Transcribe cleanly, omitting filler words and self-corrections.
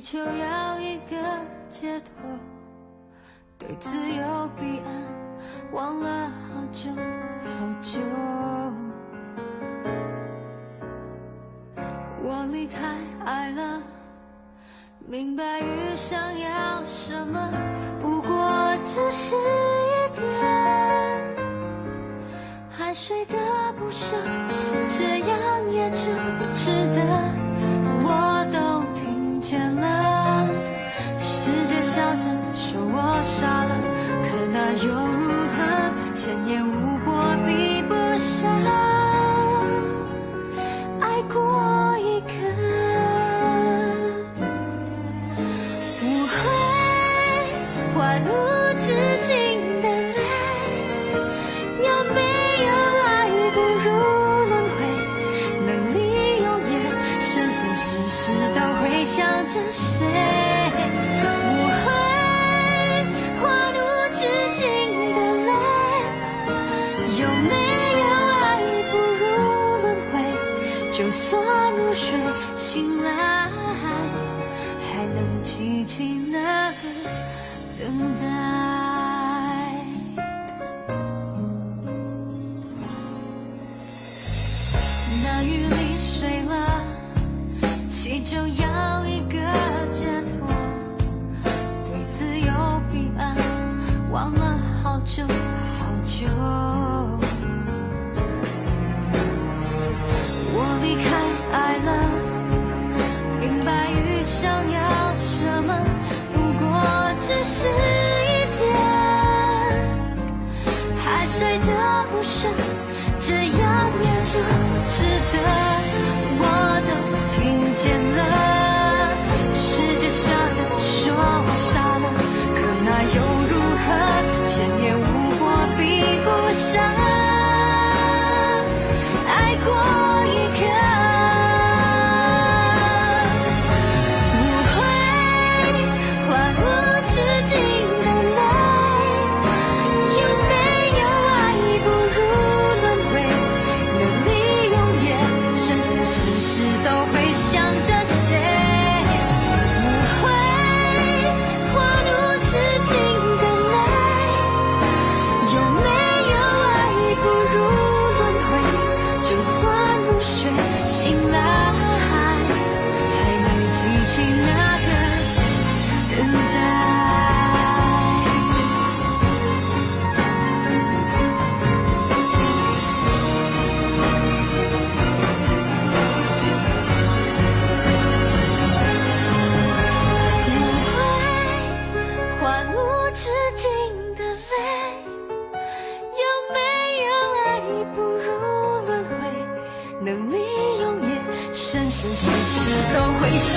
求要一个解脱，对自由彼岸忘了好久好久。我离开爱了，明白与想要什么，不过只是一点，还睡得不少，这样也值不值得？我都听见了，世界笑着说我傻了，可那又如何？千言无果比不上爱过一个。不会还无止境的泪，有没有爱不如轮回？能利用也生生世世都会想着谁？不会还无止境的泪，有没有爱不如轮回？就算入睡醒来，还能记起那个等待。那雨里睡了，祈求要一个解脱，对自由彼岸忘了好久好久。我离开爱了，明白与想要什么，不过只是一点，还睡得不深，这样也就值得。我都听见了，世界笑着说我傻了，可那又如何？千言无果比不上爱过一个。不会还无止境的泪，有没有爱不如轮回？能利用也生生世世都会想着谁？不会还无止境的泪，有没有爱不如轮回？就算入睡醒来，还能记起那个等待。不会还无止境的泪，有没有爱不如轮回？能利用也生生世世都会想